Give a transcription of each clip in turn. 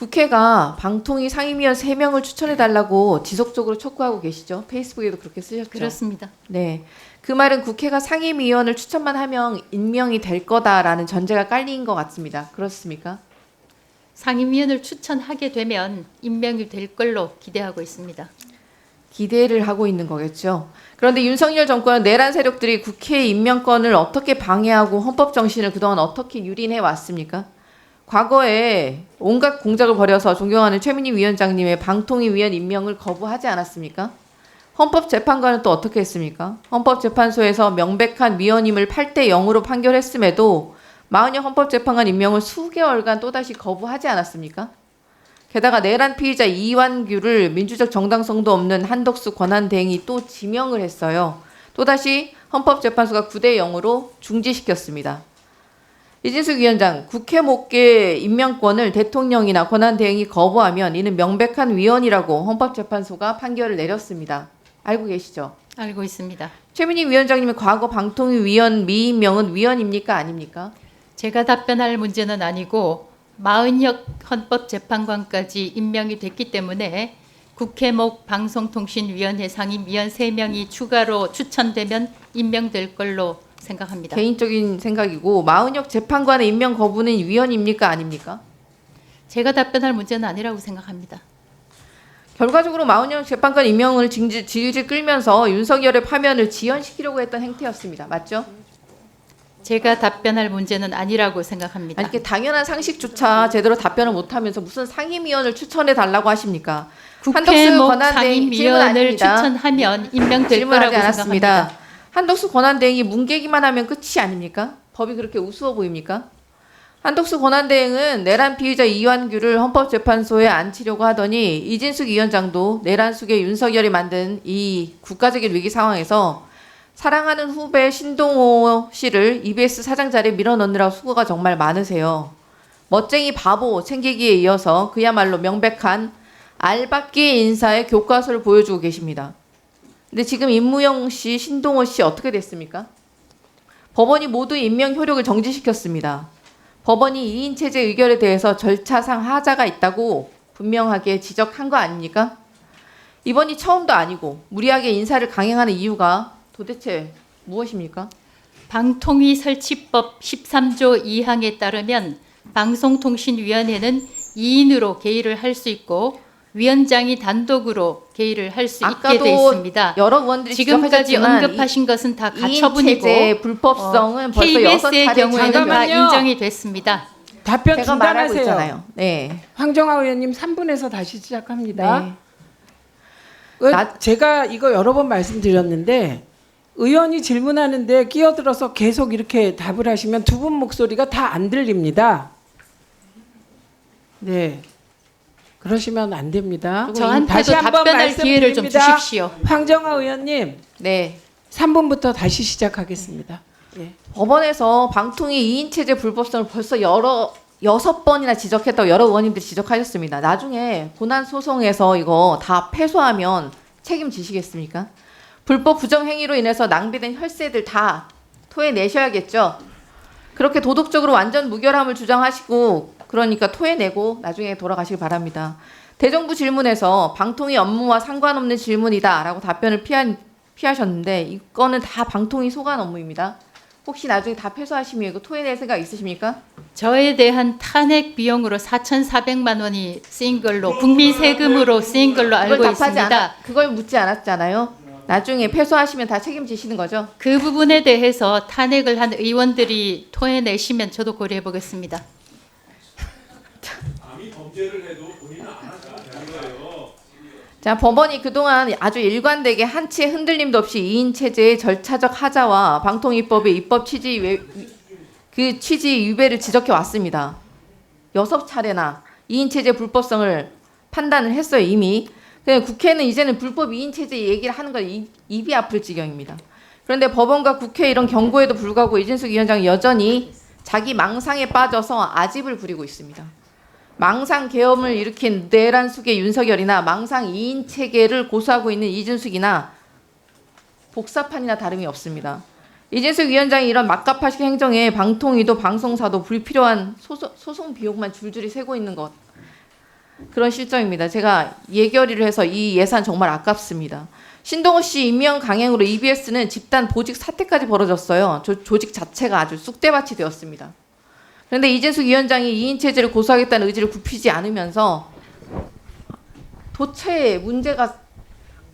국회가 방통위 상임위원 3명을 추천해달라고 지속적으로 촉구하고 계시죠? 페이스북에도 그렇게 쓰셨죠? 그렇습니다. 네. 그 말은 국회가 상임위원을 추천만 하면 임명이 될 거다라는 전제가 깔린 것 같습니다. 그렇습니까? 상임위원을 추천하게 되면 임명이 될 걸로 기대하고 있습니다. 기대를 하고 있는 거겠죠. 그런데 윤석열 정권은 내란 세력들이 국회 임명권을 어떻게 방해하고 헌법 정신을 그동안 어떻게 유린해 왔습니까? 과거에 온갖 공작을 벌여서 존경하는 최민희 위원장님의 방통위 위원 임명을 거부하지 않았습니까? 헌법재판관은 또 어떻게 했습니까? 헌법재판소에서 명백한 위헌임을 8대 0으로 판결했음에도 마흔여 헌법재판관 임명을 수개월간 또다시 거부하지 않았습니까? 게다가 내란 피의자 이완규를 민주적 정당성도 없는 한덕수 권한대행이 또 지명을 했어요. 또다시 헌법재판소가 9대 0으로 중지시켰습니다. 이진숙 위원장, 국회 목계 임명권을 대통령이나 권한대행이 거부하면 이는 명백한 위헌이라고 헌법재판소가 판결을 내렸습니다. 알고 계시죠? 알고 있습니다. 최민희 위원장님의 과거 방통위 위원 미임명은 위헌입니까? 아닙니까? 제가 답변할 문제는 아니고 마은혁 헌법재판관까지 임명이 됐기 때문에 국회목 방송통신위원회 상임위원 3명이 추가로 추천되면 임명될 걸로 생각합니다. 개인적인 생각이고 마은혁 재판관의 임명 거부는 위헌입니까? 아닙니까? 제가 답변할 문제는 아니라고 생각합니다. 결과적으로 마은혁 재판관 임명을 지지를 끌면서 윤석열의 파면을 지연시키려고 했던 행태였습니다. 맞죠? 제가 답변할 문제는 아니라고 생각합니다. 아니, 이렇게 당연한 상식조차 제대로 답변을 못하면서 무슨 상임위원을 추천해 달라고 하십니까? 국회목 권한대행 질문 상임위원을 아닙니다. 추천하면 임명될 질문하지 거라고 않았습니다. 생각합니다. 한덕수 권한대행이 뭉개기만 하면 끝이 아닙니까? 법이 그렇게 우스워 보입니까? 한덕수 권한대행은 내란 피의자 이완규를 헌법재판소에 앉히려고 하더니 이진숙 위원장도 내란 속에 윤석열이 만든 이 국가적인 위기 상황에서 사랑하는 후배 신동호 씨를 EBS 사장 자리에 밀어넣느라 수고가 정말 많으세요. 멋쟁이 바보 챙기기에 이어서 그야말로 명백한 알박기 인사의 교과서를 보여주고 계십니다. 근데 지금 임무영 씨, 신동호 씨 어떻게 됐습니까? 법원이 모두 임명 효력을 정지시켰습니다. 법원이 2인 체제 의결에 대해서 절차상 하자가 있다고 분명하게 지적한 거 아닙니까? 이번이 처음도 아니고 무리하게 인사를 강행하는 이유가 도대체 무엇입니까? 방통위 설치법 13조 2항에 따르면 방송통신위원회는 2인으로 개의를 할 수 있고 위원장이 단독으로 개의를 할 수 있게 돼 있습니다. 여러 의원들이 지금까지 지적하셨지만 언급하신 것은 다 2인 가처분이고 체제의 불법성은 벌써 KBS의 6차례 경우에는 다 잠깐만요. 인정이 됐습니다. 답변 제가 말하고 중단하세요. 있잖아요. 네. 황정아 의원님 3분에서 다시 시작합니다. 네. 제가 이거 여러 번 말씀드렸는데 의원이 질문하는데 끼어들어서 계속 이렇게 답을 하시면 두 분 목소리가 다 안 들립니다. 네. 그러시면 안 됩니다. 저한테도 다시 한번 답변할 기회를 좀 말씀드립니다. 주십시오. 황정아 의원님 네. 3분부터 다시 시작하겠습니다. 예. 법원에서 방통위 2인 체제 불법성을 벌써 6번이나 지적했다고 여러 의원님들이 지적하셨습니다. 나중에 고난 소송에서 이거 다 패소하면 책임지시겠습니까? 불법 부정 행위로 인해서 낭비된 혈세들 다 토해내셔야겠죠. 그렇게 도덕적으로 완전 무결함을 주장하시고 그러니까 토해내고 나중에 돌아가시기 바랍니다. 대정부 질문에서 방통위 업무와 상관없는 질문이다라고 답변을 피하셨는데 이거는 다 방통위 소관 업무입니다. 혹시 나중에 다 패소하시면 이거 토해낼 생각 있으십니까? 저에 대한 탄핵 비용으로 4,400만 원이 쓰인 걸로 국민 세금으로 쓰인 걸로 알고 있습니다. 그걸 묻지 않았잖아요. 나중에 패소하시면 다 책임지시는 거죠? 그 부분에 대해서 탄핵을 한 의원들이 토해내시면 저도 고려해 보겠습니다. 남이 범죄를 해도 본인은 안 하는 거예요. 자, 법원이 그동안 아주 일관되게 한치의 흔들림도 없이 2인 체제의 절차적 하자와 방통위법의 입법 취지 위배를 지적해 왔습니다. 6차례나 2인 체제 불법성을 판단을 했어요, 이미. 국회는 이제는 불법 2인 체제 얘기를 하는 건 입이 아플 지경입니다. 그런데 법원과 국회 이런 경고에도 불구하고 이진숙 위원장이 여전히 자기 망상에 빠져서 아집을 부리고 있습니다. 망상 계엄을 일으킨 내란 속의 윤석열이나 망상 2인 체계를 고수하고 있는 이준숙이나 복사판이나 다름이 없습니다. 이진숙 위원장이 이런 막가파식 행정에 방통위도 방송사도 불필요한 소송 비용만 줄줄이 세고 있는 것. 그런 실정입니다. 제가 예결위를 해서 이 예산 정말 아깝습니다. 신동호 씨 임명 강행으로 EBS는 집단 보직 사태까지 벌어졌어요. 조직 자체가 아주 쑥대밭이 되었습니다. 그런데 이진숙 위원장이 2인 체제를 고수하겠다는 의지를 굽히지 않으면서 도처에 문제가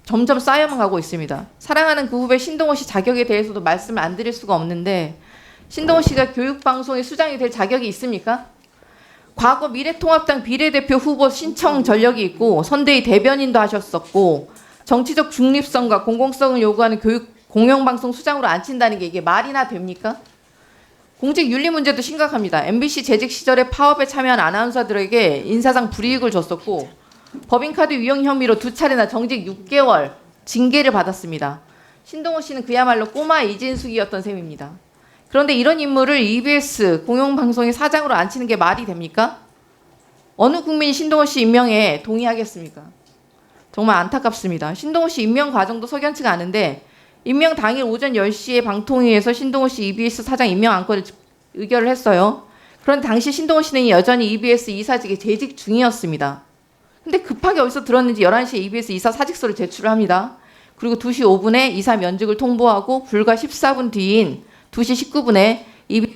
점점 쌓여만 가고 있습니다. 사랑하는 그 후배 신동호 씨 자격에 대해서도 말씀을 안 드릴 수가 없는데 신동호 씨가 교육방송의 수장이 될 자격이 있습니까? 과거 미래통합당 비례대표 후보 신청 전력이 있고 선대위 대변인도 하셨었고 정치적 중립성과 공공성을 요구하는 교육 공영방송 수장으로 앉힌다는 게 이게 말이나 됩니까? 공직 윤리 문제도 심각합니다. MBC 재직 시절에 파업에 참여한 아나운서들에게 인사상 불이익을 줬었고 법인카드 유용 혐의로 2차례나 정직 6개월 징계를 받았습니다. 신동호 씨는 그야말로 꼬마 이진숙이었던 셈입니다. 그런데 이런 인물을 EBS 공영방송의 사장으로 앉히는 게 말이 됩니까? 어느 국민이 신동호 씨 임명에 동의하겠습니까? 정말 안타깝습니다. 신동호 씨 임명 과정도 석연치가 않은데 임명 당일 오전 10시에 방통위에서 신동호 씨 EBS 사장 임명 안건을 의결을 했어요. 그런데 당시 신동호 씨는 여전히 EBS 이사직에 재직 중이었습니다. 근데 급하게 어디서 들었는지 11시에 EBS 이사 사직서를 제출을 합니다. 그리고 2시 5분에 이사 면직을 통보하고 불과 14분 뒤인 2시 19분에 EBS